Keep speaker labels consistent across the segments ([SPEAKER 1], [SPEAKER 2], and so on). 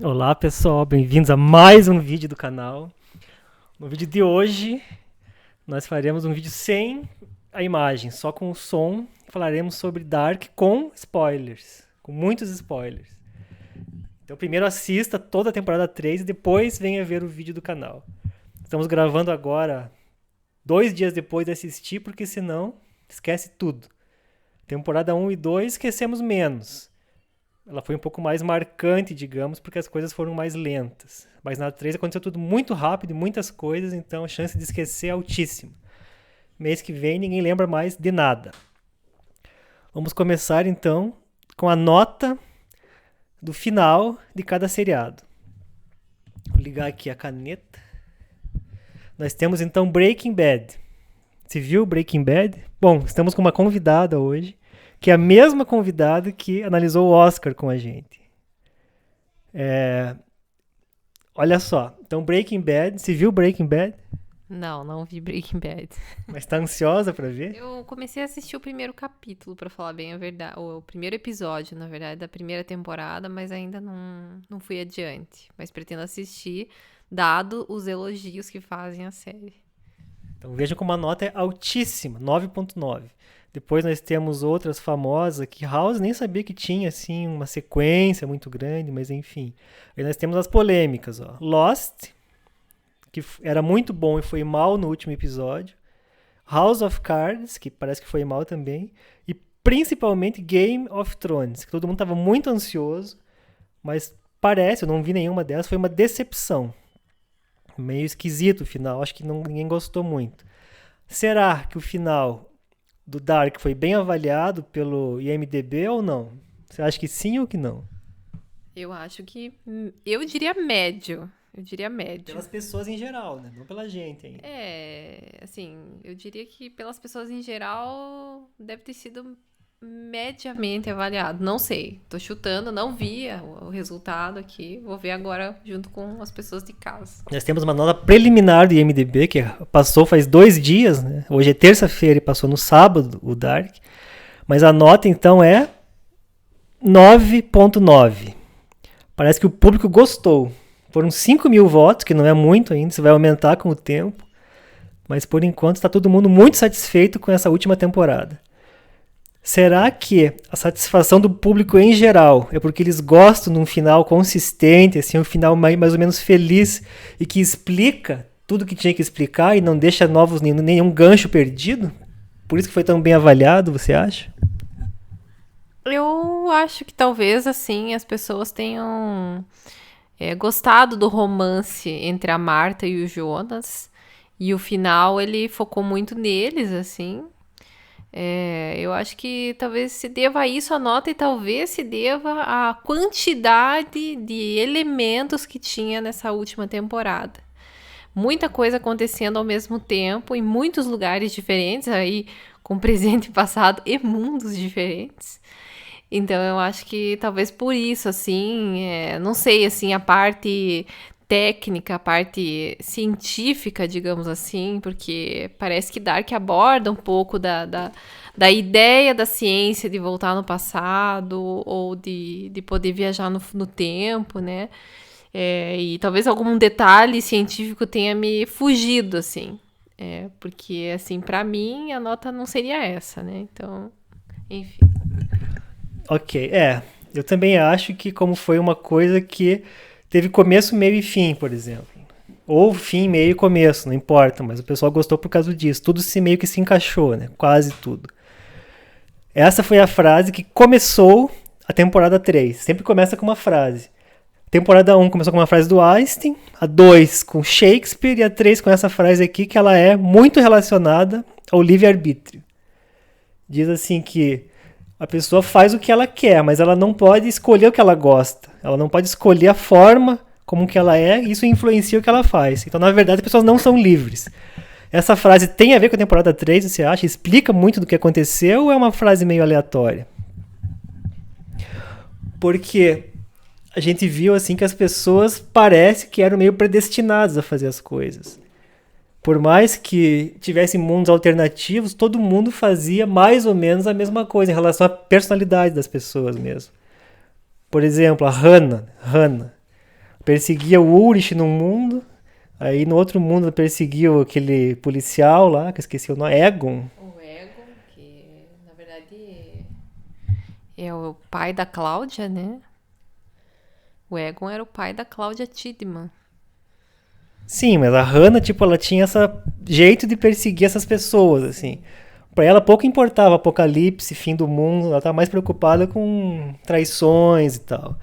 [SPEAKER 1] Olá pessoal, bem-vindos a mais um vídeo do canal. No vídeo de hoje, nós faremos um vídeo sem a imagem, só com o som. Falaremos sobre Dark com spoilers, com muitos spoilers. Então primeiro assista toda a temporada 3 e depois venha ver o vídeo do canal. Estamos gravando agora 2 dias depois de assistir, porque senão esquece tudo. Temporada 1 e 2 esquecemos menos. Ela foi um pouco mais marcante, digamos, porque as coisas foram mais lentas. Mas na 3 aconteceu tudo muito rápido, muitas coisas, então a chance de esquecer é altíssima. Mês que vem ninguém lembra mais de nada. Vamos começar então com a nota do final de cada seriado. Vou ligar aqui a caneta. Nós temos então Breaking Bad. Você viu Breaking Bad? Bom, estamos com uma convidada hoje, que é a mesma convidada que analisou o Oscar com a gente. Olha só, então Breaking Bad, você viu Breaking Bad?
[SPEAKER 2] Não vi Breaking Bad.
[SPEAKER 1] Mas tá ansiosa pra ver?
[SPEAKER 2] Eu comecei a assistir o primeiro capítulo, pra falar bem a verdade. O primeiro episódio, na verdade, da primeira temporada, mas ainda não fui adiante. Mas pretendo assistir, dado os elogios que fazem a série.
[SPEAKER 1] Então vejam como a nota é altíssima, 9.9. Depois nós temos outras famosas que House nem sabia que tinha assim uma sequência muito grande, mas enfim. Aí nós temos as polêmicas, ó. Lost, que era muito bom e foi mal no último episódio. House of Cards, que parece que foi mal também. E principalmente Game of Thrones, que todo mundo estava muito ansioso, mas parece, eu não vi nenhuma delas, foi uma decepção. Meio esquisito o final, acho que ninguém gostou muito. Será que o final do Dark foi bem avaliado pelo IMDb ou não? Você acha que sim ou que não?
[SPEAKER 2] Eu acho que... Eu diria médio.
[SPEAKER 1] Pelas pessoas em geral, né? Não pela gente ainda.
[SPEAKER 2] Assim, eu diria que pelas pessoas em geral deve ter sido mediamente avaliado. Não sei, tô chutando, não vi o resultado aqui. Vou ver agora junto com as pessoas de casa.
[SPEAKER 1] Nós temos uma nota preliminar do IMDb, que passou faz 2 dias, né? Hoje é terça-feira e passou no sábado o Dark. Mas a nota então é 9.9. Parece que o público gostou. Foram 5 mil votos, que não é muito ainda, isso vai aumentar com o tempo. Mas por enquanto está todo mundo muito satisfeito com essa última temporada. Será que a satisfação do público em geral é porque eles gostam de um final consistente, assim, um final mais ou menos feliz e que explica tudo que tinha que explicar e não deixa nenhum gancho perdido? Por isso que foi tão bem avaliado, você acha?
[SPEAKER 2] Eu acho que talvez, assim, as pessoas tenham gostado do romance entre a Marta e o Jonas. E o final, ele focou muito neles, assim. Eu acho que talvez se deva a isso a nota e talvez se deva à quantidade de elementos que tinha nessa última temporada. Muita coisa acontecendo ao mesmo tempo, em muitos lugares diferentes, aí com presente, passado e mundos diferentes. Então eu acho que talvez por isso, assim, não sei, assim, a parte técnica, a parte científica, digamos assim, porque parece que Dark aborda um pouco da ideia da ciência de voltar no passado ou de poder viajar no tempo, né? E talvez algum detalhe científico tenha me fugido, assim. Porque, assim, pra mim, a nota não seria essa, né? Então, enfim.
[SPEAKER 1] Ok, eu também acho que como foi uma coisa que teve começo, meio e fim, por exemplo. Ou fim, meio e começo, não importa, mas o pessoal gostou por causa disso. Tudo meio que se encaixou, né? Quase tudo. Essa foi a frase que começou a temporada 3. Sempre começa com uma frase. A temporada 1 começou com uma frase do Einstein, a 2 com Shakespeare e a 3 com essa frase aqui que ela é muito relacionada ao livre-arbítrio. Diz assim que a pessoa faz o que ela quer, mas ela não pode escolher o que ela gosta. Ela não pode escolher a forma como que ela é, e isso influencia o que ela faz. Então, na verdade, as pessoas não são livres. Essa frase tem a ver com a temporada 3, você acha? Explica muito do que aconteceu ou é uma frase meio aleatória? Porque a gente viu assim que as pessoas parece que eram meio predestinadas a fazer as coisas. Por mais que tivessem mundos alternativos, todo mundo fazia mais ou menos a mesma coisa em relação à personalidade das pessoas mesmo. Por exemplo, a Hannah. perseguia o Ulrich num mundo, aí no outro mundo perseguia aquele policial lá, que eu esqueci o nome, Egon.
[SPEAKER 2] O Egon, que na verdade é o pai da Cláudia, né? O Egon era o pai da Cláudia Tidman.
[SPEAKER 1] Sim, mas a Hannah, tipo, ela tinha esse jeito de perseguir essas pessoas, assim. Pra ela pouco importava apocalipse, fim do mundo, ela estava mais preocupada com traições e tal.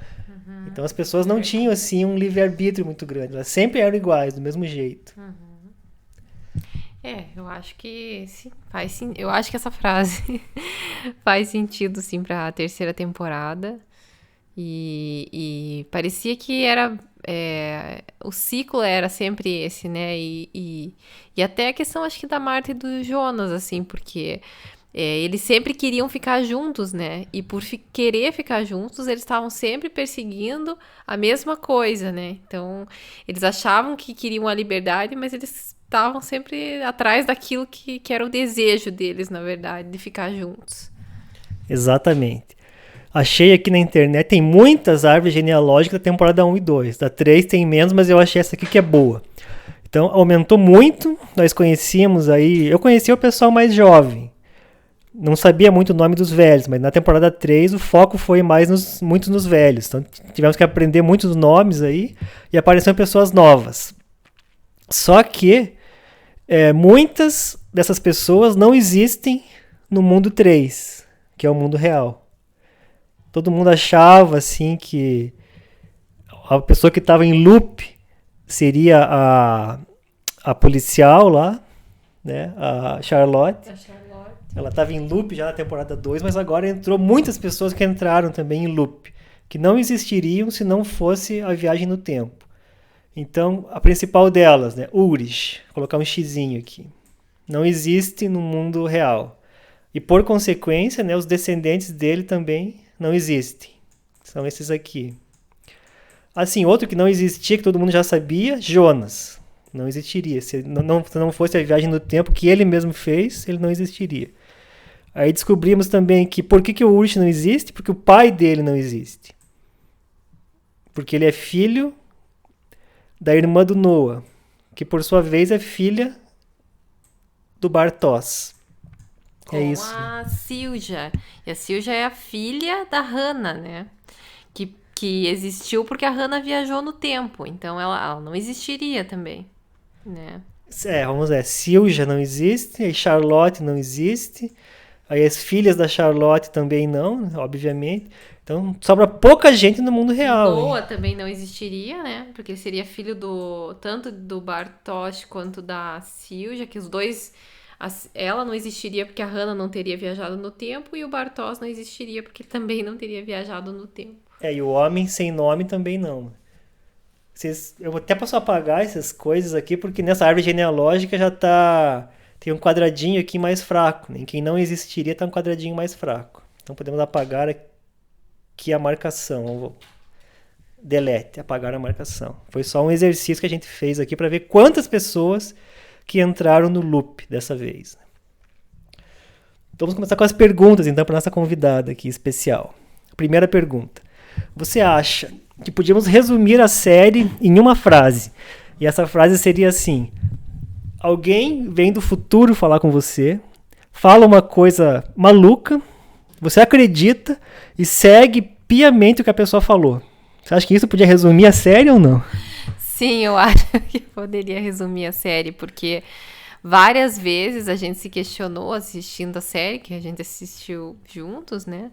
[SPEAKER 1] Então as pessoas não tinham, assim, um livre-arbítrio muito grande. Elas sempre eram iguais, do mesmo jeito.
[SPEAKER 2] Eu acho que sim, eu acho que essa frase faz sentido, sim, pra terceira temporada. E parecia que era. O ciclo era sempre esse, né? E até a questão, acho que, da Marta e do Jonas, assim, porque eles sempre queriam ficar juntos, né? E por querer ficar juntos, eles estavam sempre perseguindo a mesma coisa, né? Então, eles achavam que queriam a liberdade, mas eles estavam sempre atrás daquilo que era o desejo deles, na verdade, de ficar juntos.
[SPEAKER 1] Exatamente. Achei aqui na internet, tem muitas árvores genealógicas da temporada 1 e 2. Da 3 tem menos, mas eu achei essa aqui que é boa. Então, aumentou muito. Nós conhecíamos aí... Eu conhecia o pessoal mais jovem. Não sabia muito o nome dos velhos, mas na temporada 3 o foco foi mais muito nos velhos. Então, tivemos que aprender muitos nomes aí e apareceram pessoas novas. Só que muitas dessas pessoas não existem no mundo 3, que é o mundo real. Todo mundo achava, assim, que a pessoa que estava em loop seria a policial lá, né? A Charlotte. Ela estava em loop já na temporada 2, mas agora entrou muitas pessoas que entraram também em loop, que não existiriam se não fosse a viagem no tempo. Então, a principal delas, né? Ulrich, vou colocar um xizinho aqui, não existe no mundo real. E, por consequência, né, os descendentes dele também não existem. São esses aqui. Assim, outro que não existia, que todo mundo já sabia, Jonas. Não existiria. Se não fosse a viagem no tempo que ele mesmo fez, ele não existiria. Aí descobrimos também que por que o Ulrich não existe? Porque o pai dele não existe. Porque ele é filho da irmã do Noah, que por sua vez é filha do Bartosz. É isso.
[SPEAKER 2] A Silja. E a Silja é a filha da Hannah, né? Que existiu porque a Hannah viajou no tempo. Então ela não existiria também, né?
[SPEAKER 1] Vamos ver. Silja não existe, aí Charlotte não existe, aí as filhas da Charlotte também não, obviamente. Então sobra pouca gente no mundo real.
[SPEAKER 2] Noah também não existiria, né? Porque seria filho tanto do Bartosz quanto da Silja, que os dois... Ela não existiria porque a Hannah não teria viajado no tempo e o Bartosz não existiria porque também não teria viajado no tempo.
[SPEAKER 1] E o homem sem nome também não. Eu até posso apagar essas coisas aqui porque nessa árvore genealógica já tem um quadradinho aqui mais fraco. Né? Em quem não existiria tá um quadradinho mais fraco. Então podemos apagar aqui a marcação. Eu vou delete, apagar a marcação. Foi só um exercício que a gente fez aqui para ver quantas pessoas que entraram no loop dessa vez. Então vamos começar com as perguntas, então, para nossa convidada aqui especial. Primeira pergunta. Você acha que podíamos resumir a série em uma frase? E essa frase seria assim: alguém vem do futuro falar com você, fala uma coisa maluca, você acredita e segue piamente o que a pessoa falou. Você acha que isso podia resumir a série ou não?
[SPEAKER 2] Sim, eu acho que poderia resumir a série, porque várias vezes a gente se questionou assistindo a série, que a gente assistiu juntos, né?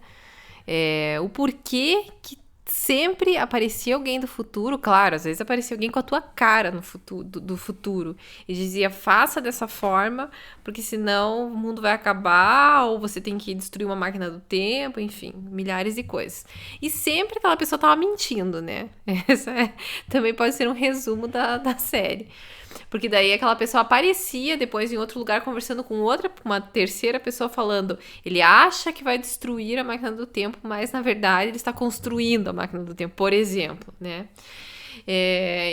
[SPEAKER 2] O porquê que sempre aparecia alguém do futuro, claro, às vezes aparecia alguém com a tua cara no futuro, do futuro, e dizia, faça dessa forma, porque senão o mundo vai acabar, ou você tem que destruir uma máquina do tempo, enfim, milhares de coisas. E sempre aquela pessoa tava mentindo, né? Também pode ser um resumo da série. Porque daí aquela pessoa aparecia depois em outro lugar conversando com uma terceira pessoa falando, ele acha que vai destruir a máquina do tempo, mas na verdade ele está construindo a máquina do tempo, por exemplo, né?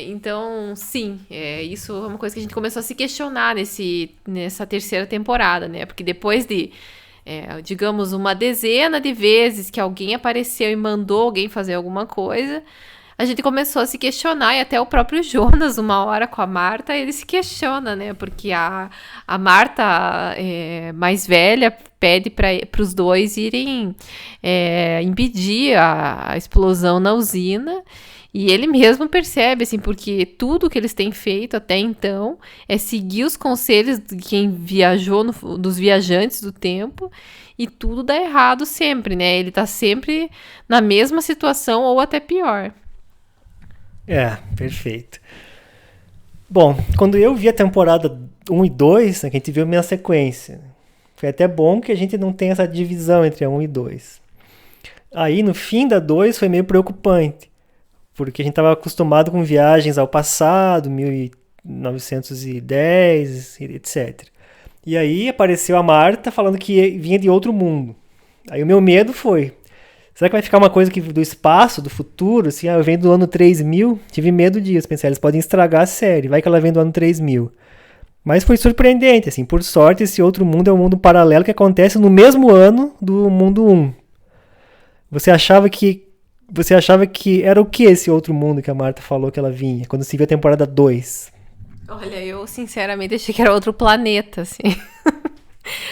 [SPEAKER 2] Então, sim, isso é uma coisa que a gente começou a se questionar nessa terceira temporada, né? Porque depois de, digamos, uma dezena de vezes que alguém apareceu e mandou alguém fazer alguma coisa, a gente começou a se questionar, e até o próprio Jonas, uma hora com a Marta, ele se questiona, né? Porque a Marta, mais velha, pede para os dois irem impedir a explosão na usina. E ele mesmo percebe, assim, porque tudo que eles têm feito até então é seguir os conselhos de quem viajou, dos viajantes do tempo, e tudo dá errado sempre, né? Ele tá sempre na mesma situação ou até pior.
[SPEAKER 1] Perfeito. Bom, quando eu vi a temporada 1 e 2, né, que a gente viu a minha sequência, foi até bom que a gente não tem essa divisão entre a 1 e 2. Aí, no fim da 2, foi meio preocupante, porque a gente estava acostumado com viagens ao passado, 1910, etc. E aí apareceu a Marta falando que vinha de outro mundo. Aí o meu medo foi, será que vai ficar uma coisa que do espaço, do futuro, assim, eu venho do ano 3000? Tive medo disso, pensei, eles podem estragar a série, vai que ela vem do ano 3000. Mas foi surpreendente, assim, por sorte esse outro mundo é um mundo paralelo que acontece no mesmo ano do mundo 1. Você achava que era o que esse outro mundo que a Marta falou que ela vinha, quando se viu a temporada 2?
[SPEAKER 2] Olha, eu sinceramente achei que era outro planeta, assim.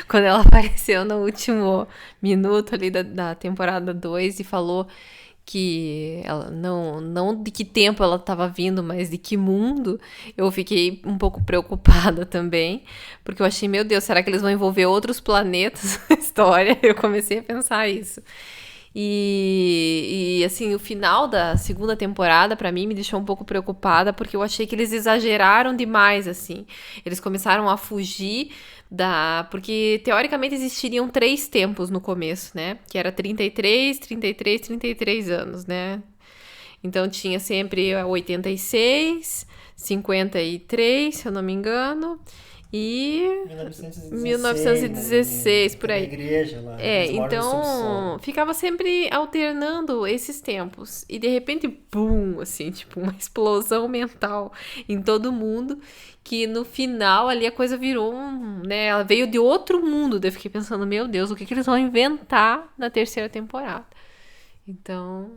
[SPEAKER 2] Quando ela apareceu no último minuto ali da temporada 2 e falou que ela não de que tempo ela estava vindo, mas de que mundo, eu fiquei um pouco preocupada também, porque eu achei, meu Deus, será que eles vão envolver outros planetas na história? Eu comecei a pensar isso. E assim, o final da segunda temporada, pra mim, me deixou um pouco preocupada, porque eu achei que eles exageraram demais, assim. Eles começaram a fugir porque, teoricamente, existiriam 3 tempos no começo, né? Que era 33, 33, 33 anos, né? Então, tinha sempre 86, 53, se eu não me engano, e 1916, por aí.
[SPEAKER 1] Igreja lá,
[SPEAKER 2] Então ficava sempre alternando esses tempos. E de repente, pum, assim, tipo uma explosão mental em todo mundo, que no final ali a coisa virou né, ela veio de outro mundo. Daí eu fiquei pensando, meu Deus, o que eles vão inventar na terceira temporada? Então,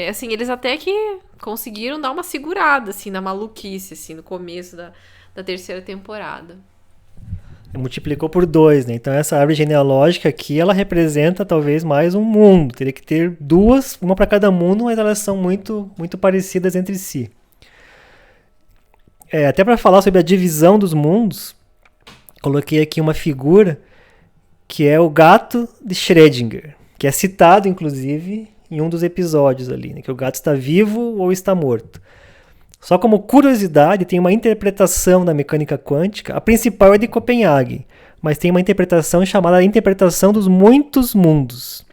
[SPEAKER 2] assim, eles até que conseguiram dar uma segurada, assim, na maluquice, assim, no começo da terceira temporada.
[SPEAKER 1] Multiplicou por 2, né? Então essa árvore genealógica aqui, ela representa talvez mais um mundo. Teria que ter 2, uma para cada mundo, mas elas são muito, muito parecidas entre si. Até para falar sobre a divisão dos mundos, coloquei aqui uma figura que é o gato de Schrödinger, que é citado, inclusive, em um dos episódios ali, né? Que o gato está vivo ou está morto. Só como curiosidade, tem uma interpretação da mecânica quântica, a principal é de Copenhague, mas tem uma interpretação chamada interpretação dos muitos mundos,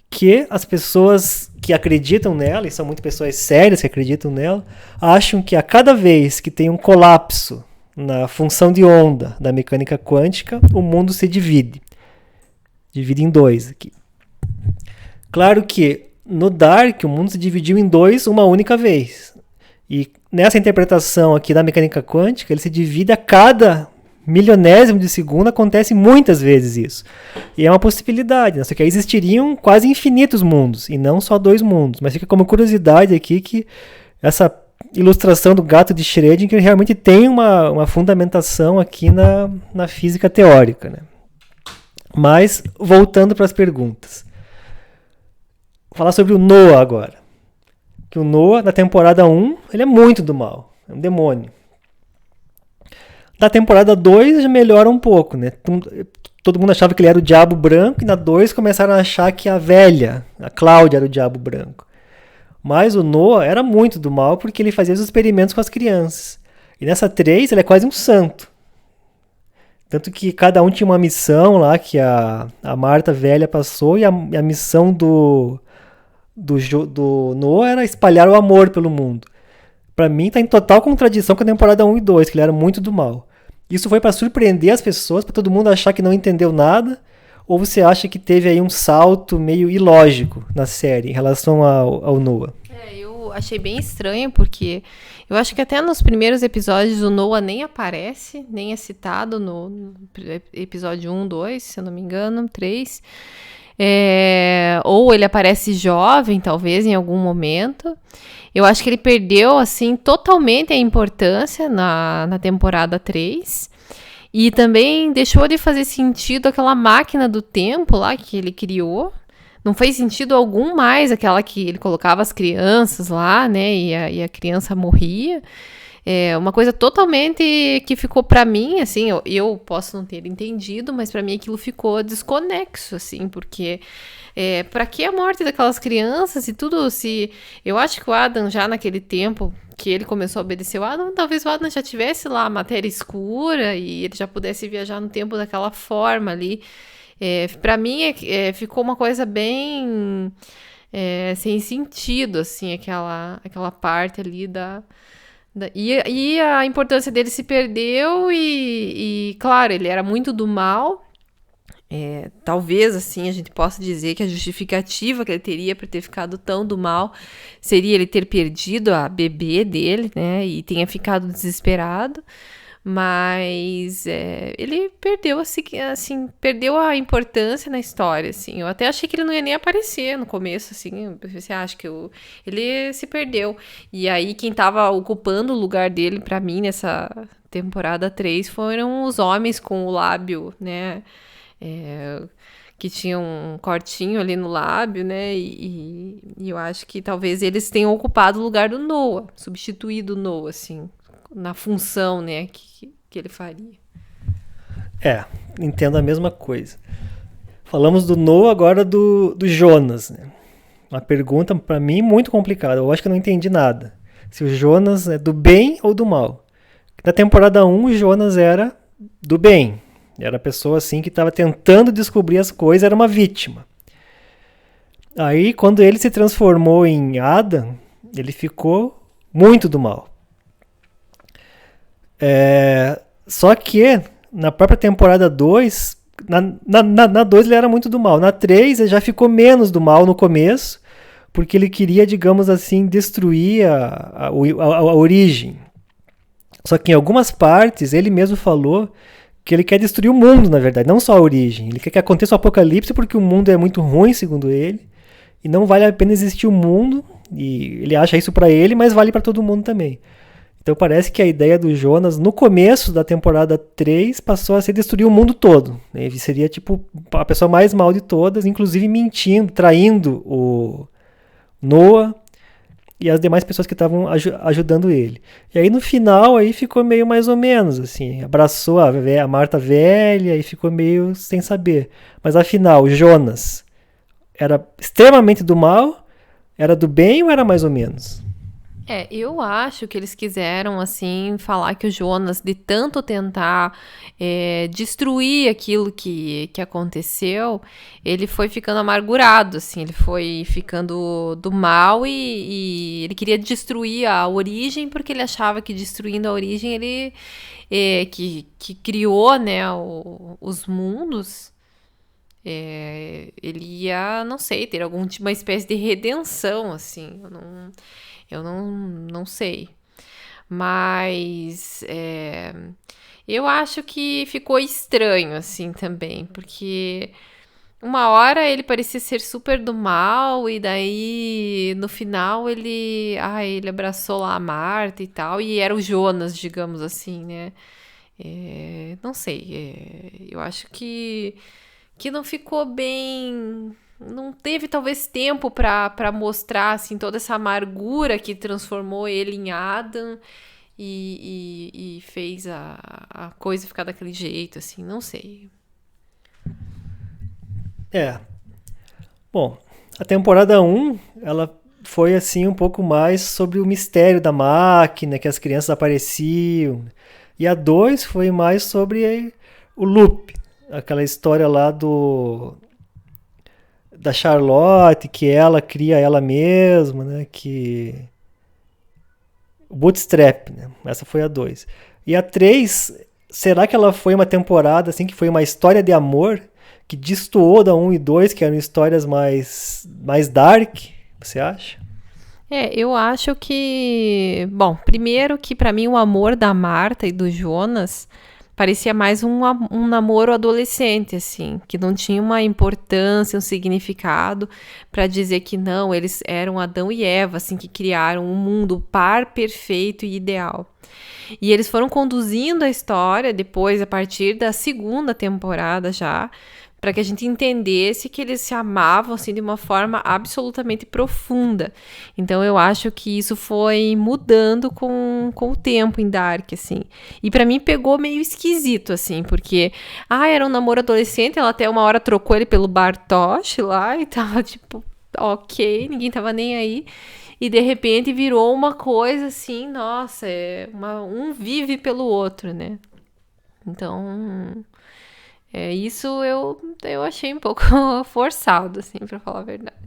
[SPEAKER 1] que as pessoas que acreditam nela, e são muitas pessoas sérias que acreditam nela, acham que a cada vez que tem um colapso na função de onda da mecânica quântica, o mundo se divide em 2 aqui. Claro que no Dark o mundo se dividiu em 2 uma única vez. E nessa interpretação aqui da mecânica quântica, ele se divide a cada milionésimo de segundo, acontece muitas vezes isso. E é uma possibilidade, né? Só que aí existiriam quase infinitos mundos, e não só 2 mundos. Mas fica como curiosidade aqui que essa ilustração do gato de Schrödinger realmente tem uma fundamentação aqui na física teórica, né? Mas, voltando para as perguntas. Vou falar sobre o Noah agora. Que o Noah, na temporada 1, ele é muito do mal. É um demônio. Na temporada 2 já melhora um pouco, né? Todo mundo achava que ele era o diabo branco, e na 2 começaram a achar que a velha, a Cláudia, era o diabo branco. Mas o Noah era muito do mal porque ele fazia os experimentos com as crianças. E nessa 3 ele é quase um santo. Tanto que cada um tinha uma missão lá que a Marta velha passou, e a missão do Noah era espalhar o amor pelo mundo. Pra mim tá em total contradição com a temporada 1 e 2, que ele era muito do mal. Isso foi pra surpreender as pessoas, pra todo mundo achar que não entendeu nada, ou você acha que teve aí um salto meio ilógico na série em relação ao Noah?
[SPEAKER 2] Eu achei bem estranho, porque eu acho que até nos primeiros episódios o Noah nem aparece, nem é citado no episódio 1, 2, se eu não me engano, 3. Ou ele aparece jovem, talvez, em algum momento. Eu acho que ele perdeu, assim, totalmente a importância na temporada 3. E também deixou de fazer sentido aquela máquina do tempo lá que ele criou. Não fez sentido algum mais aquela que ele colocava as crianças lá, né? E a criança morria. É uma coisa totalmente que ficou pra mim, assim, eu posso não ter entendido, mas pra mim aquilo ficou desconexo, assim, porque pra que a morte daquelas crianças e tudo, se... Eu acho que o Adam já naquele tempo que ele começou a obedecer o Adam, talvez o Adam já tivesse lá a matéria escura e ele já pudesse viajar no tempo daquela forma ali. Pra mim ficou uma coisa bem sem sentido, assim, aquela parte ali e a importância dele se perdeu e, claro, ele era muito do mal. Talvez, assim, a gente possa dizer que a justificativa que ele teria para ter ficado tão do mal seria ele ter perdido a bebê dele, né? E tenha ficado desesperado. Mas ele perdeu, assim, perdeu a importância na história, assim. Eu até achei que ele não ia nem aparecer no começo, assim. Eu pensei, acho que ele se perdeu. E aí, quem tava ocupando o lugar dele, pra mim, nessa temporada 3, foram os homens com o lábio, né? Que tinham um cortinho ali no lábio, né? E eu acho que talvez eles tenham ocupado o lugar do Noah, substituído o Noah, assim, na função, né, que ele faria.
[SPEAKER 1] Entendo a mesma coisa. Falamos do Noah, agora do Jonas, né? Uma pergunta, pra mim, muito complicada. Eu acho que eu não entendi nada. Se o Jonas é do bem ou do mal. Na temporada 1, o Jonas era do bem. Era a pessoa assim que estava tentando descobrir as coisas, era uma vítima. Aí, quando ele se transformou em Adam, ele ficou muito do mal. Só que, na própria temporada 2, na 2 ele era muito do mal. Na 3 ele já ficou menos do mal no começo, porque ele queria, digamos assim, destruir a origem. Só que em algumas partes ele mesmo falou que ele quer destruir o mundo, na verdade, não só a origem. Ele quer que aconteça o apocalipse porque o mundo é muito ruim, segundo ele, e não vale a pena existir o mundo, e ele acha isso pra ele, mas vale pra todo mundo também. Então parece que a ideia do Jonas, no começo da temporada 3, passou a ser destruir o mundo todo. Ele seria tipo a pessoa mais mal de todas, inclusive mentindo, traindo o Noah e as demais pessoas que estavam ajudando ele. E aí no final aí ficou meio mais ou menos, assim, abraçou a Marta velha e ficou meio sem saber. Mas afinal, Jonas era extremamente do mal, era do bem ou era mais ou menos?
[SPEAKER 2] Eu acho que eles quiseram, assim, falar que o Jonas, de tanto tentar destruir aquilo que aconteceu, ele foi ficando amargurado, assim, ele foi ficando do mal e ele queria destruir a origem, porque ele achava que destruindo a origem, ele que criou, né, os mundos, ele ia, não sei, ter uma espécie de redenção, assim, eu não sei. Mas eu acho que ficou estranho, assim, também. Porque uma hora ele parecia ser super do mal. E daí, no final, ele abraçou lá a Marta e tal. E era o Jonas, digamos assim, né? Não sei. Eu acho que não ficou bem... Não teve, talvez, tempo para mostrar, assim, toda essa amargura que transformou ele em Adam e fez a coisa ficar daquele jeito, assim, não sei.
[SPEAKER 1] Bom, a temporada 1, ela foi, assim, um pouco mais sobre o mistério da máquina, que as crianças apareciam. E a 2 foi mais sobre o loop, aquela história lá da Charlotte, que ela cria ela mesma, né? O Bootstrap, né? Essa foi a 2. E a 3, será que ela foi uma temporada assim que foi uma história de amor que destoou da 1 e 2, que eram histórias mais dark? Você acha?
[SPEAKER 2] Eu acho que... Bom, primeiro que pra mim o amor da Marta e do Jonas parecia mais um namoro adolescente, assim, que não tinha uma importância, um significado para dizer que não, eles eram Adão e Eva, assim, que criaram um mundo par perfeito e ideal. E eles foram conduzindo a história depois, a partir da segunda temporada já, para que a gente entendesse que eles se amavam assim de uma forma absolutamente profunda. Então eu acho que isso foi mudando com o tempo em Dark, assim. E para mim pegou meio esquisito, assim, porque era um namoro adolescente, ela até uma hora trocou ele pelo Bartosz lá e tava tipo, ok, ninguém tava nem aí. E de repente virou uma coisa assim, nossa, um vive pelo outro, né? Então, isso eu achei um pouco forçado, assim, pra falar a verdade.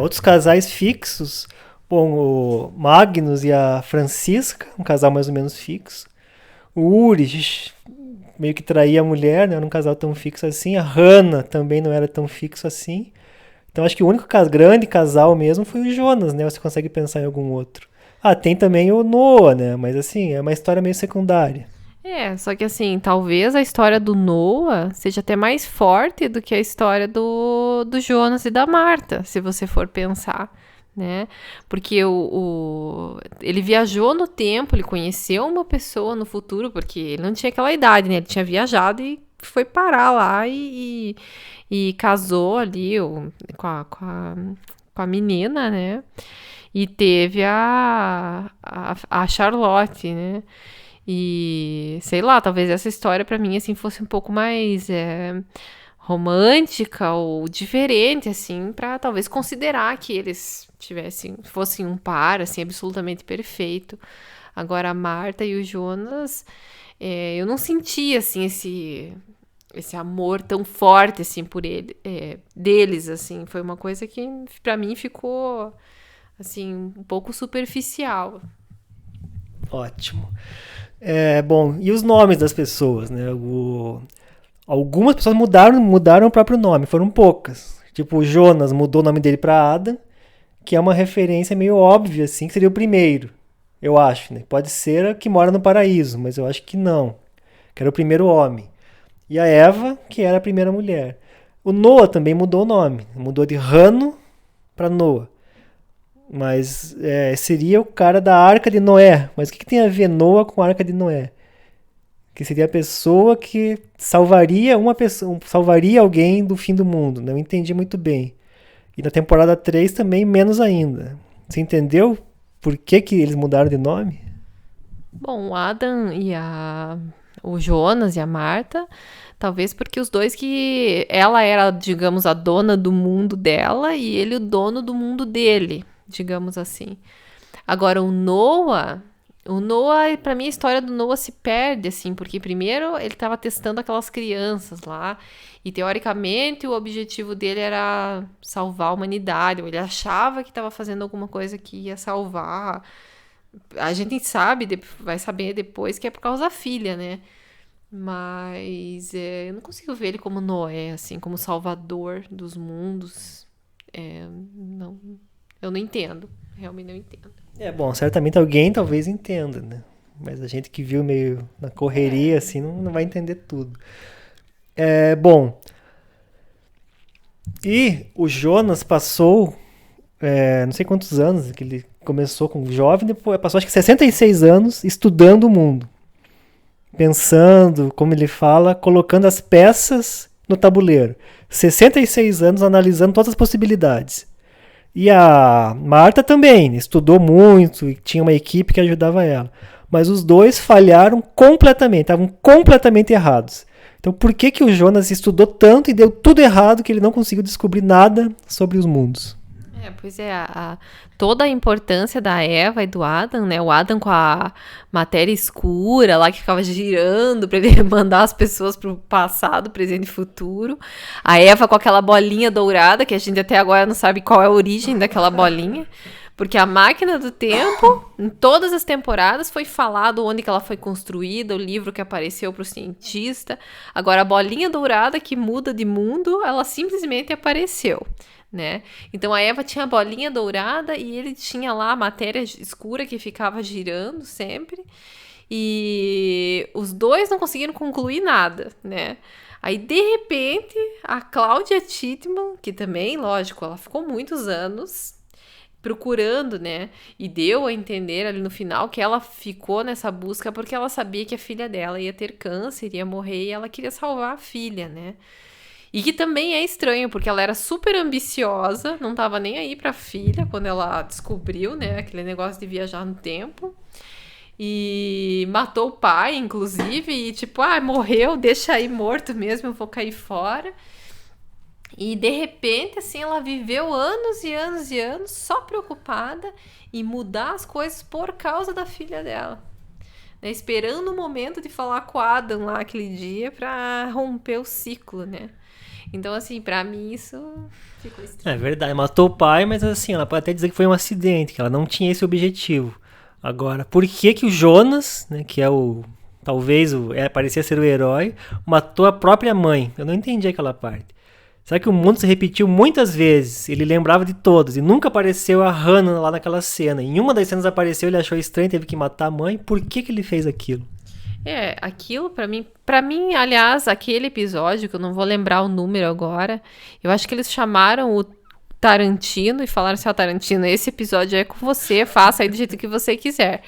[SPEAKER 1] Outros casais fixos, bom, o Magnus e a Francisca, um casal mais ou menos fixo. O Uri meio que traía a mulher, não era um casal tão fixo assim. A Hannah também não era tão fixo assim. Então acho que o único grande casal mesmo foi o Jonas, né? Você consegue pensar em algum outro. Tem também o Noah, né? Mas assim, é uma história meio secundária.
[SPEAKER 2] Só que assim, talvez a história do Noah seja até mais forte do que a história do Jonas e da Marta, se você for pensar, né? Porque ele viajou no tempo, ele conheceu uma pessoa no futuro, porque ele não tinha aquela idade, né? Ele tinha viajado e foi parar lá e casou ali com a menina, né? E teve a Charlotte, né? E, sei lá, talvez essa história pra mim, assim, fosse um pouco mais romântica ou diferente, assim, pra talvez considerar que eles fossem um par, assim, absolutamente perfeito. Agora, a Marta e o Jonas, eu não senti, assim, esse amor tão forte, assim, por deles, assim. Foi uma coisa que, pra mim, ficou, assim, um pouco superficial.
[SPEAKER 1] Ótimo. Bom, e os nomes das pessoas, né? Algumas pessoas mudaram o próprio nome, foram poucas. Tipo, o Jonas mudou o nome dele para Adam, que é uma referência meio óbvia, assim, que seria o primeiro, eu acho, né? Pode ser a que mora no paraíso, mas eu acho que não, que era o primeiro homem. E a Eva, que era a primeira mulher. O Noah também mudou o nome, mudou de Rano para Noah. Mas seria o cara da Arca de Noé. Mas o que tem a ver Noah com a Arca de Noé? Que seria a pessoa que salvaria salvaria alguém do fim do mundo. Não entendi muito bem. E na temporada 3 também menos ainda. Você entendeu por que eles mudaram de nome?
[SPEAKER 2] Bom, o Adam e o Jonas e a Marta, talvez porque os dois ela era, digamos, a dona do mundo dela e ele o dono do mundo dele, digamos assim. Agora, o Noah, pra mim a história do Noah se perde, assim, porque primeiro ele estava testando aquelas crianças lá e teoricamente o objetivo dele era salvar a humanidade, ou ele achava que estava fazendo alguma coisa que ia salvar. A gente vai saber depois que é por causa da filha, né? Mas eu não consigo ver ele como Noé, assim, como salvador dos mundos. Não, eu não entendo. Realmente não entendo.
[SPEAKER 1] Bom, certamente alguém talvez entenda, né? Mas a gente que viu meio na correria, assim, não vai entender tudo. Bom. E o Jonas passou, não sei quantos anos, que ele começou como jovem, depois passou acho que 66 anos estudando o mundo. Pensando, como ele fala, colocando as peças no tabuleiro. 66 anos analisando todas as possibilidades. E a Marta também estudou muito e tinha uma equipe que ajudava ela. Mas os dois falharam completamente, estavam completamente errados. Então por que o Jonas estudou tanto e deu tudo errado que ele não conseguiu descobrir nada sobre os mundos?
[SPEAKER 2] Pois toda a importância da Eva e do Adam, né? O Adam com a matéria escura lá que ficava girando para ele mandar as pessoas pro passado, presente e futuro. A Eva com aquela bolinha dourada que a gente até agora não sabe qual é a origem daquela bolinha. Porque a máquina do tempo, em todas as temporadas, foi falado onde que ela foi construída, o livro que apareceu para o cientista. Agora, a bolinha dourada que muda de mundo, ela simplesmente apareceu, né? Então, a Eva tinha a bolinha dourada e ele tinha lá a matéria escura que ficava girando sempre. E os dois não conseguiram concluir nada, né? Aí, de repente, a Cláudia Titman, que também, lógico, ela ficou muitos anos procurando, né? E deu a entender ali no final que ela ficou nessa busca porque ela sabia que a filha dela ia ter câncer, ia morrer, e ela queria salvar a filha, né? E que também é estranho, porque ela era super ambiciosa, não tava nem aí pra filha quando ela descobriu, né? Aquele negócio de viajar no tempo. E matou o pai, inclusive, e tipo, morreu, deixa aí morto mesmo, eu vou cair fora. E de repente, assim, ela viveu anos e anos e anos só preocupada em mudar as coisas por causa da filha dela. Né? Esperando o momento de falar com o Adam lá aquele dia pra romper o ciclo, né? Então, assim, pra mim isso ficou
[SPEAKER 1] É
[SPEAKER 2] estranho.
[SPEAKER 1] verdade, matou o pai, mas assim, ela pode até dizer que foi um acidente, que ela não tinha esse objetivo. Agora, por que que o Jonas, né, que é o talvez parecia ser o herói, matou a própria mãe? Eu não entendi aquela parte. Será que o mundo se repetiu muitas vezes? Ele lembrava de todos e nunca apareceu a Hannah lá naquela cena. Em uma das cenas apareceu, ele achou estranho, teve que matar a mãe. Por que que ele fez aquilo?
[SPEAKER 2] Aquilo pra mim, aliás, aquele episódio, que eu não vou lembrar o número agora, eu acho que eles chamaram o Tarantino e falaram assim, ó, Tarantino, esse episódio é com você, faça aí do jeito que você quiser.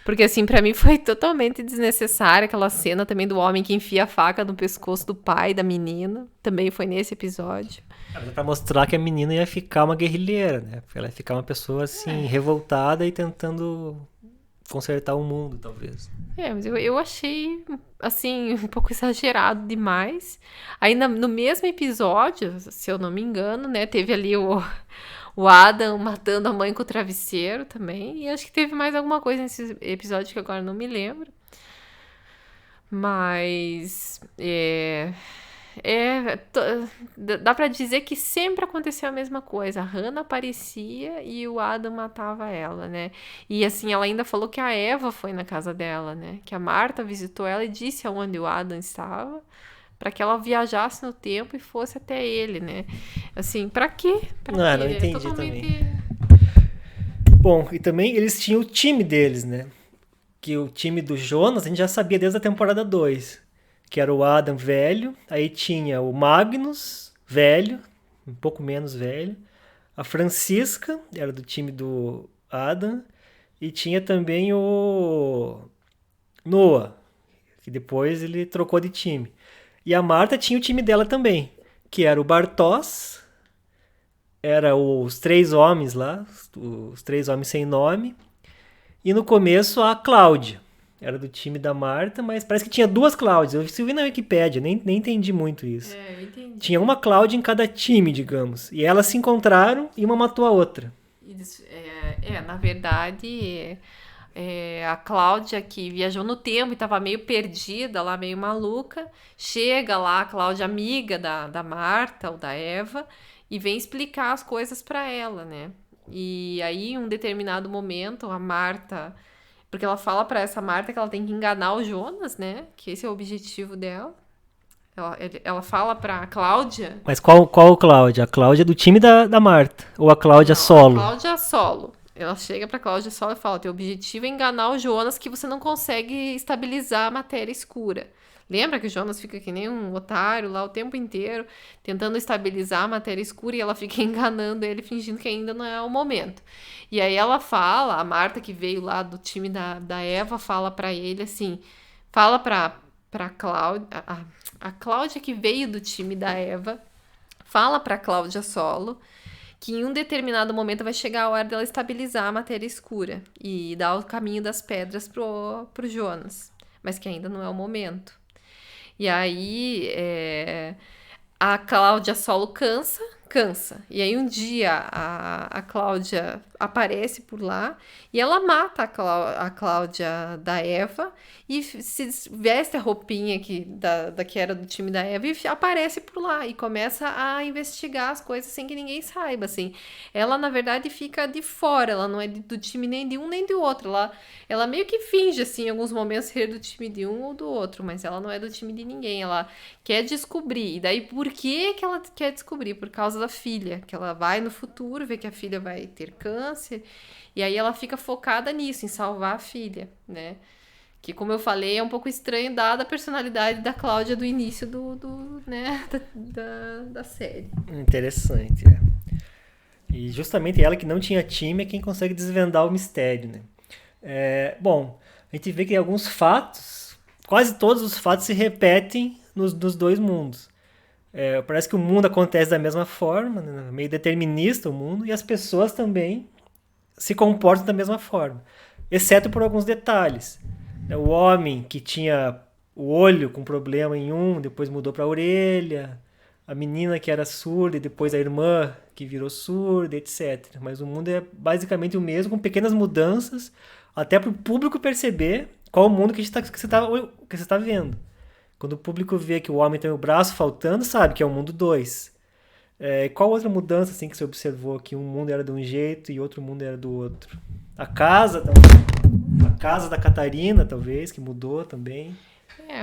[SPEAKER 2] Porque, assim, pra mim foi totalmente desnecessária aquela cena também do homem que enfia a faca no pescoço do pai da menina, também foi nesse episódio.
[SPEAKER 1] Pra mostrar que a menina ia ficar uma guerrilheira, né? Ela ia ficar uma pessoa assim, revoltada e tentando consertar o mundo, talvez.
[SPEAKER 2] Mas eu achei, assim, um pouco exagerado demais. Aí no mesmo episódio, se eu não me engano, né, teve ali o Adam matando a mãe com o travesseiro também. E acho que teve mais alguma coisa nesse episódio que agora não me lembro. Mas dá pra dizer que sempre aconteceu a mesma coisa. A Hannah aparecia e o Adam matava ela, né? E assim, ela ainda falou que a Eva foi na casa dela, né? Que a Marta visitou ela e disse aonde o Adam estava, pra que ela viajasse no tempo e fosse até ele, né? Assim, pra quê? Pra
[SPEAKER 1] Não
[SPEAKER 2] quê? É
[SPEAKER 1] entendi
[SPEAKER 2] totalmente.
[SPEAKER 1] também. Bom, e também eles tinham o time deles, né? Que o time do Jonas a gente já sabia desde a temporada 2, que era o Adam velho, aí tinha o Magnus velho, um pouco menos velho, a Francisca era do time do Adam, e tinha também o Noah, que depois ele trocou de time. E a Marta tinha o time dela também, que era o Bartos, era os três homens lá, os três homens sem nome, e no começo a Cláudia. Era do time da Marta, mas parece que tinha duas Cláudias. Eu vi na Wikipédia, nem entendi muito isso.
[SPEAKER 2] Eu entendi.
[SPEAKER 1] Tinha uma Cláudia em cada time, digamos. E elas se encontraram e uma matou a outra.
[SPEAKER 2] Na verdade, a Cláudia, que viajou no tempo e estava meio perdida lá, meio maluca, chega lá, a Cláudia, amiga da Marta ou da Eva, e vem explicar as coisas para ela, né? E aí, em um determinado momento, a Marta... Porque ela fala para essa Marta que ela tem que enganar o Jonas, né? Que esse é o objetivo dela. Ela fala pra Cláudia...
[SPEAKER 1] Mas qual Cláudia? A Cláudia é do time da Marta. Ou a Cláudia
[SPEAKER 2] Não, a
[SPEAKER 1] solo?
[SPEAKER 2] Cláudia solo. Ela chega pra Cláudia solo e fala: teu objetivo é enganar o Jonas, que você não consegue estabilizar a matéria escura. Lembra que o Jonas fica que nem um otário lá o tempo inteiro, tentando estabilizar a matéria escura e ela fica enganando ele, fingindo que ainda não é o momento. E aí ela fala, a Marta, que veio lá do time da Eva, fala pra ele assim: fala pra Cláudia, a Cláudia, que veio do time da Eva, fala pra Cláudia solo que em um determinado momento vai chegar a hora dela estabilizar a matéria escura e dar o caminho das pedras pro Jonas, mas que ainda não é o momento. E aí a Cláudia solo cansa. E aí um dia a Cláudia aparece por lá e ela mata a Cláudia da Eva e se veste a roupinha da que era do time da Eva e aparece por lá e começa a investigar as coisas sem que ninguém saiba, assim. Ela, na verdade, fica de fora, ela não é do time nem de um nem do outro. Ela meio que finge, assim, em alguns momentos ser do time de um ou do outro, mas ela não é do time de ninguém. Ela quer descobrir. E daí, por que ela quer descobrir? Por causa da filha, que ela vai no futuro, vê que a filha vai ter câncer, e aí ela fica focada nisso, em salvar a filha, né? Que, como eu falei, é um pouco estranho dada a personalidade da Cláudia do início né, da série.
[SPEAKER 1] Interessante, é. E justamente ela que não tinha time é quem consegue desvendar o mistério, né? Bom, a gente vê que alguns fatos, quase todos os fatos se repetem nos dois mundos. Parece que o mundo acontece da mesma forma, né? Meio determinista o mundo, e as pessoas também se comportam da mesma forma, exceto por alguns detalhes. O homem que tinha o olho com problema em depois mudou para a orelha, a menina que era surda e depois a irmã que virou surda, etc. Mas o mundo é basicamente o mesmo, com pequenas mudanças, até para o público perceber qual o mundo que você está vendo. Quando o público vê que o homem tem o braço faltando, sabe que é o mundo 2. Qual outra mudança assim, que você observou que um mundo era de um jeito e outro mundo era do outro? A casa da Catarina, talvez, que mudou também.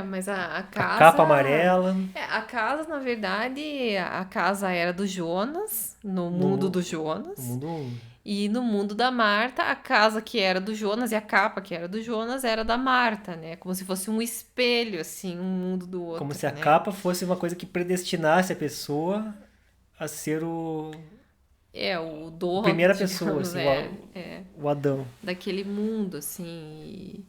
[SPEAKER 2] Mas a casa...
[SPEAKER 1] A capa amarela.
[SPEAKER 2] A casa, na verdade, a casa era do Jonas, no mundo do Jonas.
[SPEAKER 1] No mundo...
[SPEAKER 2] E no mundo da Marta, a casa que era do Jonas e a capa que era do Jonas era da Marta, né? Como se fosse um espelho, assim, um mundo do outro.
[SPEAKER 1] Como se a capa fosse uma coisa que predestinasse a pessoa a ser o
[SPEAKER 2] dono,
[SPEAKER 1] primeira
[SPEAKER 2] digamos,
[SPEAKER 1] pessoa, assim, o Adão.
[SPEAKER 2] daquele mundo, assim.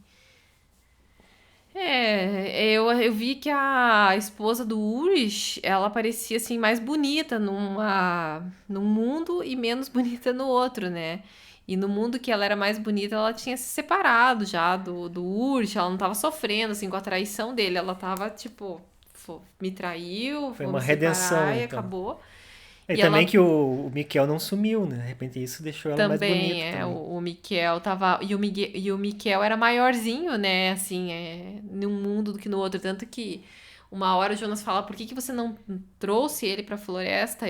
[SPEAKER 2] Eu vi que a esposa do Ulrich, ela parecia, assim, mais bonita num mundo e menos bonita no outro, né? E no mundo que ela era mais bonita, ela tinha se separado já do Ulrich, ela não tava sofrendo, assim, com a traição dele. Ela tava, tipo, me traiu,
[SPEAKER 1] Foi
[SPEAKER 2] vou
[SPEAKER 1] uma
[SPEAKER 2] me
[SPEAKER 1] redenção,
[SPEAKER 2] separar e
[SPEAKER 1] então.
[SPEAKER 2] acabou.
[SPEAKER 1] E
[SPEAKER 2] E
[SPEAKER 1] também
[SPEAKER 2] ela
[SPEAKER 1] que o Miquel não sumiu, né? De repente isso deixou ela mais bonita
[SPEAKER 2] também,
[SPEAKER 1] também.
[SPEAKER 2] o Miquel tava. E o Miquel era maiorzinho, né? Assim, num mundo do que no outro. Tanto que uma hora o Jonas fala: por que você não trouxe ele pra floresta?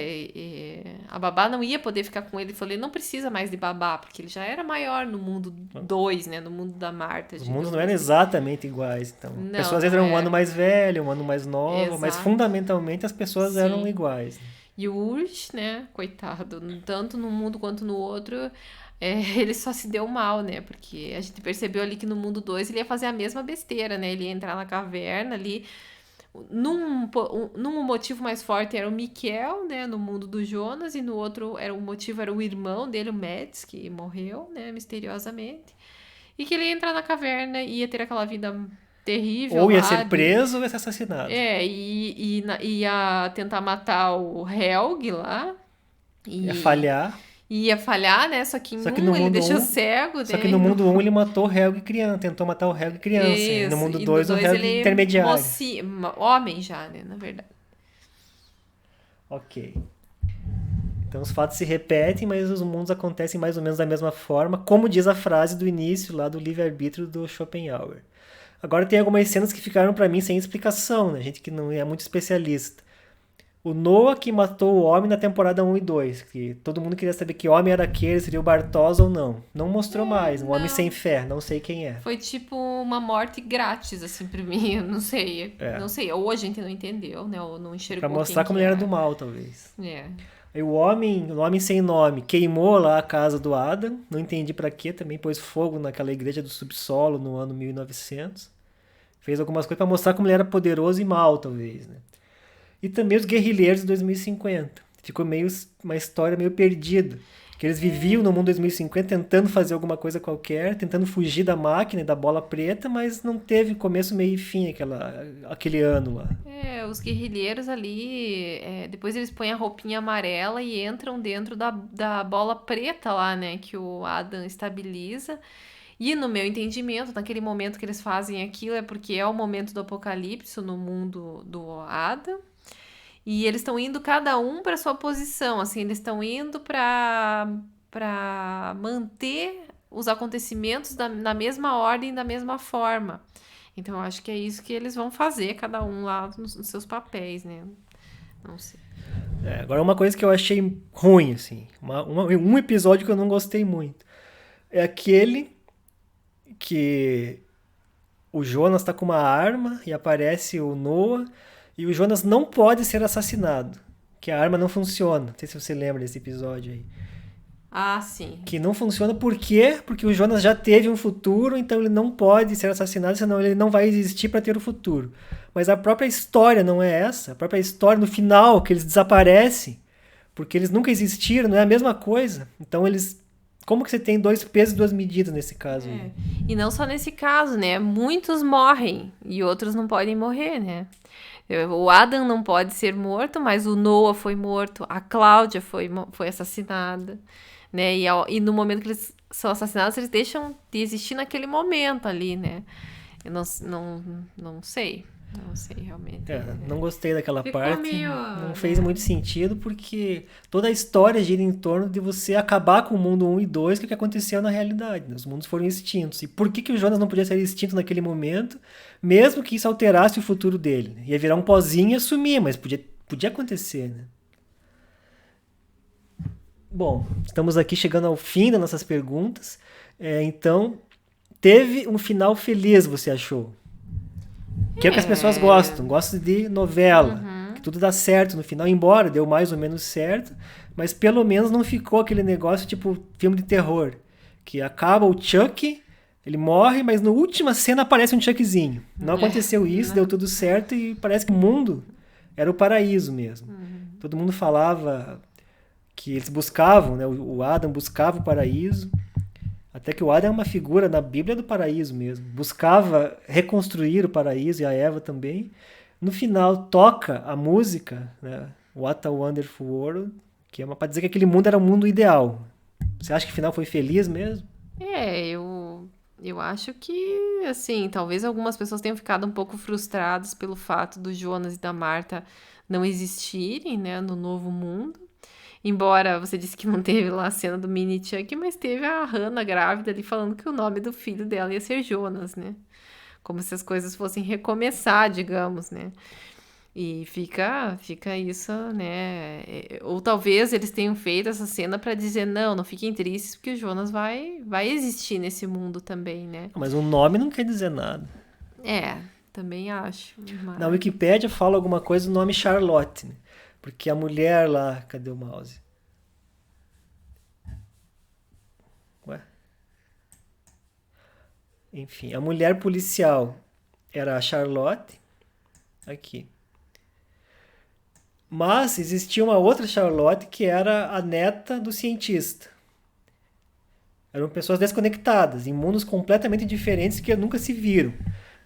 [SPEAKER 2] A babá não ia poder ficar com ele. Eu falei: não precisa mais de babá, porque ele já era maior no mundo 2, né? No mundo da Marta.
[SPEAKER 1] Os mundos não eram exatamente iguais, então.
[SPEAKER 2] Não,
[SPEAKER 1] Pessoas às vezes
[SPEAKER 2] não
[SPEAKER 1] eram um
[SPEAKER 2] era.
[SPEAKER 1] ano mais velho, um ano mais nova, mas
[SPEAKER 2] Exato.
[SPEAKER 1] fundamentalmente as pessoas eram
[SPEAKER 2] Sim.
[SPEAKER 1] iguais.
[SPEAKER 2] E o Ursh, né, coitado, tanto num mundo quanto no outro, ele só se deu mal, né? Porque a gente percebeu ali que no mundo 2 ele ia fazer a mesma besteira, né? Ele ia entrar na caverna ali. Num motivo mais forte era o Miquel, né? No mundo do Jonas, e no outro o motivo era o irmão dele, o Mads, que morreu, né? Misteriosamente. E que ele ia entrar na caverna e ia ter aquela vida terrível
[SPEAKER 1] Ou ia
[SPEAKER 2] lá.
[SPEAKER 1] ser preso ou ia ser assassinado.
[SPEAKER 2] Ia tentar matar o Helg lá.
[SPEAKER 1] Ia falhar.
[SPEAKER 2] Ia falhar, né? Só que
[SPEAKER 1] Só que no
[SPEAKER 2] ele
[SPEAKER 1] mundo
[SPEAKER 2] deixou cego,
[SPEAKER 1] Só
[SPEAKER 2] né?
[SPEAKER 1] que no mundo 1 ele matou o Helg criança, tentou matar o Helg criança. E no
[SPEAKER 2] Isso.
[SPEAKER 1] mundo
[SPEAKER 2] E
[SPEAKER 1] 2 o Helg
[SPEAKER 2] ele
[SPEAKER 1] intermediário.
[SPEAKER 2] homem já, né? Na verdade.
[SPEAKER 1] Ok. Então os fatos se repetem, mas os mundos acontecem mais ou menos da mesma forma, como diz a frase do início lá do livre-arbítrio do Schopenhauer. Agora tem algumas cenas que ficaram pra mim sem explicação, né? Gente que não é muito especialista. O Noah que matou o homem na temporada 1 e 2, que todo mundo queria saber que homem era aquele, seria o Bartosz ou não. Não mostrou mais, um homem sem fé, não sei quem é.
[SPEAKER 2] Foi tipo uma morte grátis, assim, pra mim, eu não sei. Não sei, ou a gente não entendeu, né? Ou não enxergou
[SPEAKER 1] Pra mostrar como ele era do mal, talvez. Aí o homem sem nome, queimou lá a casa do Adam, não entendi pra quê, também pôs fogo naquela igreja do subsolo no ano 1900. Fez algumas coisas pra mostrar como ele era poderoso e mal, talvez, né? E também os guerrilheiros de 2050. Ficou uma história meio perdida. Que eles viviam no mundo 2050 tentando fazer alguma coisa qualquer, tentando fugir da máquina e da bola preta, mas não teve começo, meio e fim aquele ano lá.
[SPEAKER 2] Os guerrilheiros ali, depois eles põem a roupinha amarela e entram dentro da bola preta lá, né? Que o Adam estabiliza. E no meu entendimento, naquele momento que eles fazem aquilo, é porque é o momento do apocalipse no mundo do Adam. E eles estão indo cada um para sua posição, assim, eles estão indo para manter os acontecimentos na mesma ordem, da mesma forma. Então eu acho que é isso que eles vão fazer, cada um lá nos seus papéis, né? Não sei.
[SPEAKER 1] Agora uma coisa que eu achei ruim, assim, um episódio que eu não gostei muito, é aquele que o Jonas tá com uma arma e aparece o Noah e o Jonas não pode ser assassinado, que a arma não funciona. Não sei se você lembra desse episódio aí.
[SPEAKER 2] Ah, sim.
[SPEAKER 1] Que não funciona por quê? Porque o Jonas já teve um futuro, então ele não pode ser assassinado, senão ele não vai existir para ter o futuro. Mas a própria história não é essa. A própria história, no final, que eles desaparecem, porque eles nunca existiram, não é a mesma coisa. Então eles. Como que você tem dois pesos e duas medidas nesse caso aí?
[SPEAKER 2] É. E não só nesse caso, né? Muitos morrem e outros não podem morrer, né? O Adam não pode ser morto, mas o Noah foi morto, a Cláudia foi assassinada, né? E no momento que eles são assassinados, eles deixam de existir naquele momento ali, né? Eu não sei. Não sei realmente.
[SPEAKER 1] Não gostei daquela
[SPEAKER 2] Ficou
[SPEAKER 1] parte.
[SPEAKER 2] meio,
[SPEAKER 1] Não
[SPEAKER 2] né?
[SPEAKER 1] fez muito sentido, porque toda a história gira em torno de você acabar com o mundo 1 e 2, que é o que aconteceu na realidade. Né? Os mundos foram extintos. E por que o Jonas não podia ser extinto naquele momento, mesmo que isso alterasse o futuro dele? Né? Ia virar um pozinho e sumir, mas podia acontecer, né? Bom, estamos aqui chegando ao fim das nossas perguntas. Então, teve um final feliz, você achou? Que é o que as pessoas gostam. Gostam de novela. Que tudo dá certo no final, embora deu mais ou menos certo, mas pelo menos não ficou aquele negócio tipo filme de terror. Que acaba o Chuck, ele morre, mas na última cena aparece um Chuckzinho. Não aconteceu isso, deu tudo certo e parece que o mundo era o paraíso mesmo. Todo mundo falava que eles buscavam, né? O Adam buscava o paraíso. Até que o Adam é uma figura na Bíblia do paraíso mesmo. Buscava reconstruir o paraíso e a Eva também. No final, toca a música, né? What a Wonderful World, que é para dizer que aquele mundo era o mundo ideal. Você acha que o final foi feliz mesmo?
[SPEAKER 2] Eu acho que, assim, talvez algumas pessoas tenham ficado um pouco frustradas pelo fato do Jonas e da Marta não existirem, né, no novo mundo. Embora você disse que não teve lá a cena do mini Chuck, mas teve a Hannah grávida ali falando que o nome do filho dela ia ser Jonas, né? Como se as coisas fossem recomeçar, digamos, né? E fica isso, né? Ou talvez eles tenham feito essa cena pra dizer, não fiquem tristes, porque o Jonas vai existir nesse mundo também, né?
[SPEAKER 1] Mas o nome não quer dizer nada.
[SPEAKER 2] Também acho.
[SPEAKER 1] Na Wikipédia fala alguma coisa do nome Charlotte, né? Porque a mulher lá... Cadê o mouse? Ué? Enfim, a mulher policial era a Charlotte. Aqui. Mas existia uma outra Charlotte que era a neta do cientista. Eram pessoas desconectadas, em mundos completamente diferentes que nunca se viram.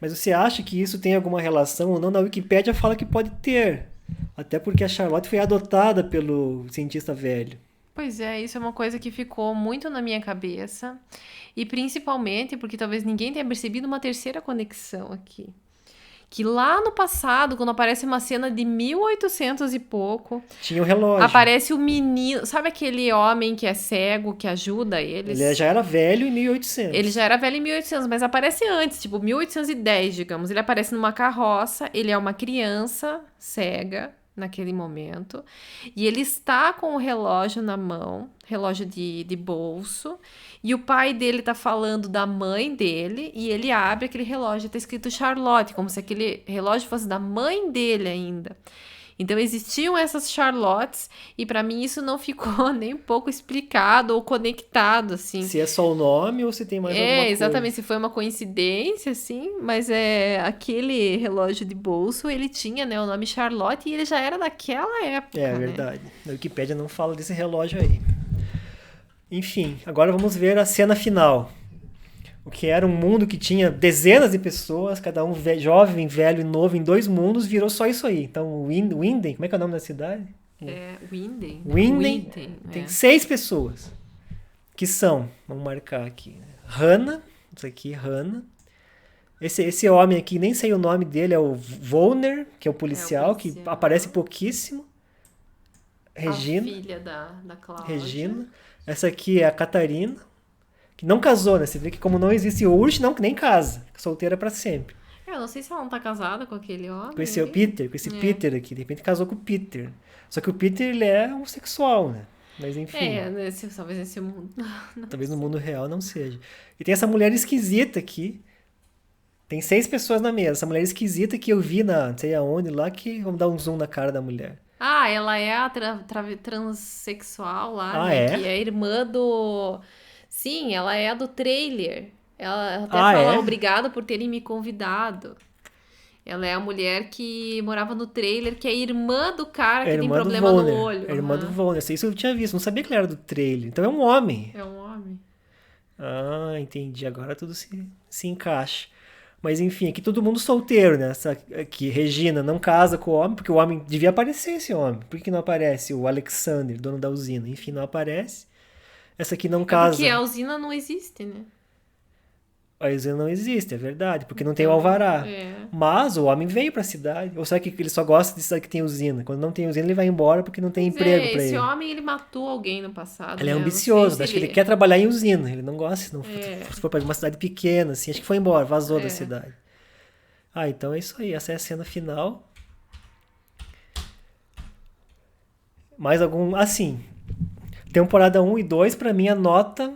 [SPEAKER 1] Mas você acha que isso tem alguma relação ou não? Na Wikipédia fala que pode ter. Até porque a Charlotte foi adotada pelo cientista velho.
[SPEAKER 2] Pois é, isso é uma coisa que ficou muito na minha cabeça. E principalmente porque talvez ninguém tenha percebido uma terceira conexão aqui. Que lá no passado, quando aparece uma cena de 1800 e pouco,
[SPEAKER 1] tinha o relógio.
[SPEAKER 2] Aparece o menino, sabe aquele homem que é cego, que ajuda eles?
[SPEAKER 1] Ele já era velho em 1800.
[SPEAKER 2] Ele já era velho em 1800, mas aparece antes, tipo 1810, digamos. Ele aparece numa carroça, ele é uma criança cega naquele momento, e ele está com o relógio na mão, relógio de bolso, e o pai dele tá falando da mãe dele, e ele abre aquele relógio, tá escrito Charlotte, como se aquele relógio fosse da mãe dele ainda. Então existiam essas Charlottes e pra mim isso não ficou nem um pouco explicado ou conectado, assim.
[SPEAKER 1] Se é só o nome ou se tem mais alguma coisa.
[SPEAKER 2] Exatamente, se foi uma coincidência, assim, mas aquele relógio de bolso, ele tinha, né, o nome Charlotte e ele já era daquela época,
[SPEAKER 1] É verdade. Na Wikipédia não fala desse relógio aí. Enfim, agora vamos ver a cena final. O que era um mundo que tinha dezenas de pessoas, cada um jovem, velho e novo, em dois mundos, virou só isso aí. Então, Winden, como é que é o nome da cidade?
[SPEAKER 2] Winden.
[SPEAKER 1] Winden tem 6 pessoas. Que são, vamos marcar aqui, Hannah, isso aqui, Hannah. Esse homem aqui, nem sei o nome dele, é o Volner, que é o policial, que aparece pouquíssimo. Regina.
[SPEAKER 2] A filha da Cláudia.
[SPEAKER 1] Regina. Essa aqui é a Catarina. Que não casou, né? Você vê que como não existe Urt, não, nem casa. Solteira pra sempre.
[SPEAKER 2] Eu não sei se ela não tá casada com aquele homem.
[SPEAKER 1] Com esse Peter aqui. De repente casou com o Peter. Só que o Peter, ele é homossexual, né? Mas enfim.
[SPEAKER 2] Talvez nesse mundo.
[SPEAKER 1] Talvez no mundo real não seja. E tem essa mulher esquisita aqui. Tem 6 pessoas na mesa. Essa mulher esquisita que eu vi não sei aonde lá, que vamos dar um zoom na cara da mulher.
[SPEAKER 2] Ah, ela é a transexual lá,
[SPEAKER 1] Ah,
[SPEAKER 2] né? Que
[SPEAKER 1] é?
[SPEAKER 2] é irmã do. Sim, ela é a do trailer. Ela até
[SPEAKER 1] Ah,
[SPEAKER 2] fala
[SPEAKER 1] é?
[SPEAKER 2] obrigada por terem me convidado. Ela é a mulher que morava no trailer, que é irmã do cara
[SPEAKER 1] É a
[SPEAKER 2] que tem
[SPEAKER 1] irmã do
[SPEAKER 2] problema no
[SPEAKER 1] Volner. É
[SPEAKER 2] olho.
[SPEAKER 1] a irmã do
[SPEAKER 2] Aham.
[SPEAKER 1] Volner. Isso eu tinha visto. Não sabia que ele era do trailer. Então é um homem.
[SPEAKER 2] É um homem.
[SPEAKER 1] Ah, entendi. Agora tudo se encaixa. Mas enfim, aqui todo mundo solteiro, né? Aqui, Regina não casa com o homem, porque o homem devia aparecer esse homem. Por que não aparece o Alexander, dono da usina? Enfim, não aparece. Essa aqui não
[SPEAKER 2] É porque
[SPEAKER 1] casa.
[SPEAKER 2] a usina não existe, né?
[SPEAKER 1] A usina não existe, é verdade, porque não tem o
[SPEAKER 2] Então,
[SPEAKER 1] alvará.
[SPEAKER 2] é.
[SPEAKER 1] Mas o homem veio pra cidade. Ou será que ele só gosta de cidade que tem usina? Quando não tem usina, ele vai embora porque não tem
[SPEAKER 2] Pois
[SPEAKER 1] emprego
[SPEAKER 2] é,
[SPEAKER 1] pra
[SPEAKER 2] esse
[SPEAKER 1] ele.
[SPEAKER 2] homem ele matou alguém no passado,
[SPEAKER 1] Ele é
[SPEAKER 2] né? Eu não sei
[SPEAKER 1] ambicioso,
[SPEAKER 2] se
[SPEAKER 1] acho que ele
[SPEAKER 2] ele.
[SPEAKER 1] quer trabalhar em usina. Ele não gosta, se, não,
[SPEAKER 2] É,
[SPEAKER 1] se for pra uma cidade pequena, assim. Acho que foi embora, vazou da
[SPEAKER 2] é.
[SPEAKER 1] cidade. Ah, então é isso aí. Essa é a cena final. Mais algum. Assim, temporada um e 2 pra mim, a nota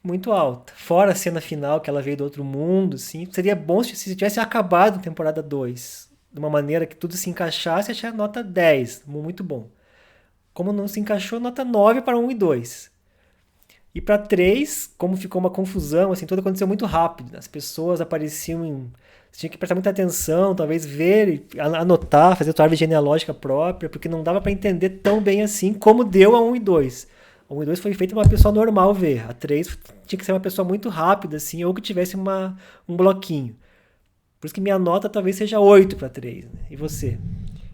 [SPEAKER 1] muito alta. Fora a cena final, que ela veio do outro mundo, assim. Seria bom se tivesse acabado a temporada 2 de uma maneira que tudo se encaixasse, achei a nota 10. Muito bom. Como não se encaixou, nota 9 para um e 2. E para 3, como ficou uma confusão, assim, tudo aconteceu muito rápido. Né? As pessoas apareciam em. Você tinha que prestar muita atenção, talvez ver, anotar, fazer a tua árvore genealógica própria, porque não dava para entender tão bem assim como deu a um e 2. A 1 e 2 foi feito uma pessoa normal ver. A 3 tinha que ser uma pessoa muito rápida, assim, ou que tivesse um bloquinho. Por isso que minha nota talvez seja 8 para 3. Né? E você?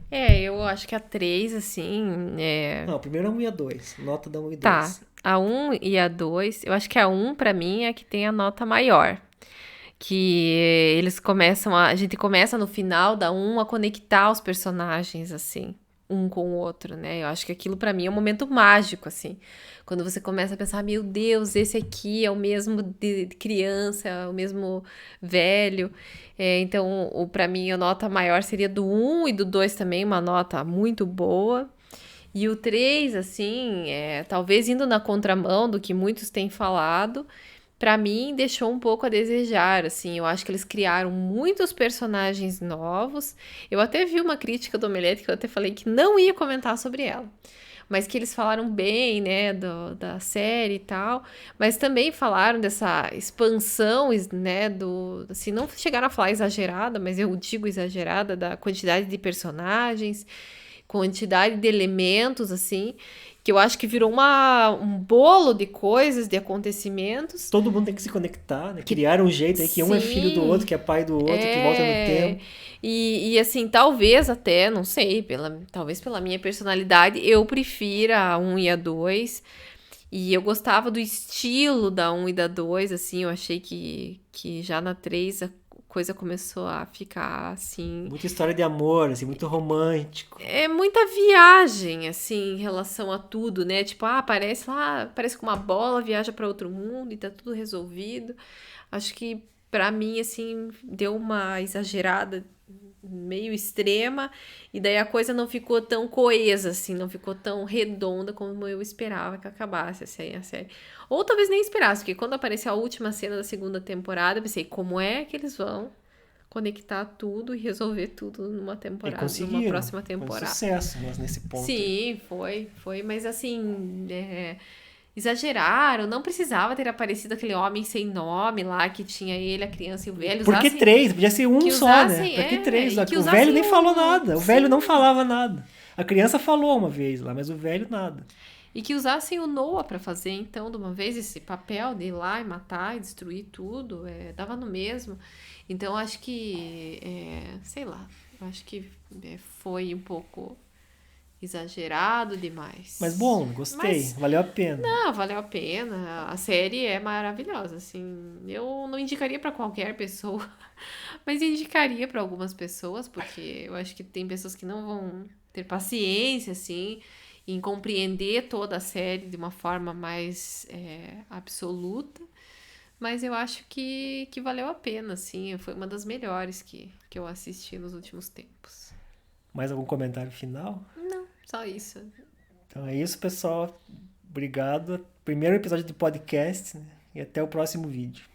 [SPEAKER 2] É, eu acho que a 3 assim, é.
[SPEAKER 1] Não, primeiro a 1 e a 2. Nota da 1 e
[SPEAKER 2] Tá.
[SPEAKER 1] 2.
[SPEAKER 2] A um e a 2 eu acho que a um pra mim é a que tem a nota maior. Que eles começam a gente começa no final da um a conectar os personagens assim, um com o outro, né? Eu acho que aquilo pra mim é um momento mágico assim. Quando você começa a pensar, meu Deus, esse aqui é o mesmo de criança, é o mesmo velho. É, então, para mim a nota maior seria do um e do 2 também, uma nota muito boa. E o 3 assim, talvez indo na contramão do que muitos têm falado, pra mim deixou um pouco a desejar, assim. Eu acho que eles criaram muitos personagens novos. Eu até vi uma crítica do Omelete que eu até falei que não ia comentar sobre ela. Mas que eles falaram bem, né, da série e tal. Mas também falaram dessa expansão, né, assim, não chegaram a falar exagerada, mas eu digo exagerada, da quantidade de personagens, quantidade de elementos, assim, que eu acho que virou um bolo de coisas, de acontecimentos,
[SPEAKER 1] Todo mundo tem que se conectar, né?
[SPEAKER 2] que
[SPEAKER 1] Criar um jeito aí que um é filho do outro,
[SPEAKER 2] sim,
[SPEAKER 1] que é pai do outro, que volta no
[SPEAKER 2] é.
[SPEAKER 1] tempo.
[SPEAKER 2] E assim, talvez até, não sei, talvez pela minha personalidade, eu prefira a um e a 2. E eu gostava do estilo da um e da 2 assim, eu achei que já na 3 a coisa começou a ficar assim.
[SPEAKER 1] Muita história de amor, assim, muito romântico.
[SPEAKER 2] É muita viagem, assim, em relação a tudo, né? Tipo, aparece lá, aparece com uma bola, viaja para outro mundo e tá tudo resolvido. Acho que pra mim, assim, deu uma exagerada meio extrema e daí a coisa não ficou tão coesa, assim, não ficou tão redonda como eu esperava que acabasse assim, a série. Ou talvez nem esperasse, porque quando apareceu a última cena da segunda temporada, eu pensei, como é que eles vão conectar tudo e resolver tudo numa
[SPEAKER 1] E
[SPEAKER 2] temporada, numa
[SPEAKER 1] conseguiram.
[SPEAKER 2] próxima
[SPEAKER 1] Foi um
[SPEAKER 2] temporada.
[SPEAKER 1] sucesso nesse ponto aí.
[SPEAKER 2] Sim, foi, mas assim, exageraram, não precisava ter aparecido aquele homem sem nome lá, que tinha ele, a criança e o velho,
[SPEAKER 1] Por que
[SPEAKER 2] usassem,
[SPEAKER 1] três? Podia ser um
[SPEAKER 2] que
[SPEAKER 1] só, né?
[SPEAKER 2] usassem,
[SPEAKER 1] Pra que três?
[SPEAKER 2] e que
[SPEAKER 1] O velho
[SPEAKER 2] usassem
[SPEAKER 1] nem falou nada. O velho não
[SPEAKER 2] sim,
[SPEAKER 1] falava nada. A criança falou uma vez lá, mas o velho nada.
[SPEAKER 2] e que usassem o Noah pra fazer, então, de uma vez, esse papel de ir lá e matar e destruir tudo, dava no mesmo. Então, acho que, sei lá, eu acho que foi um pouco exagerado
[SPEAKER 1] Mas
[SPEAKER 2] demais.
[SPEAKER 1] bom, gostei.
[SPEAKER 2] Mas,
[SPEAKER 1] Valeu a pena.
[SPEAKER 2] não, valeu a pena. A série é maravilhosa, assim. Eu não indicaria pra qualquer pessoa, mas indicaria pra algumas pessoas, porque eu acho que tem pessoas que não vão ter paciência, assim, em compreender toda a série de uma forma mais absoluta. Mas eu acho que valeu a pena, assim. Foi uma das melhores que eu assisti nos últimos tempos.
[SPEAKER 1] Mais algum comentário final?
[SPEAKER 2] Não, só isso.
[SPEAKER 1] Então é isso, pessoal. Obrigado. Primeiro episódio do podcast, né? E até o próximo vídeo.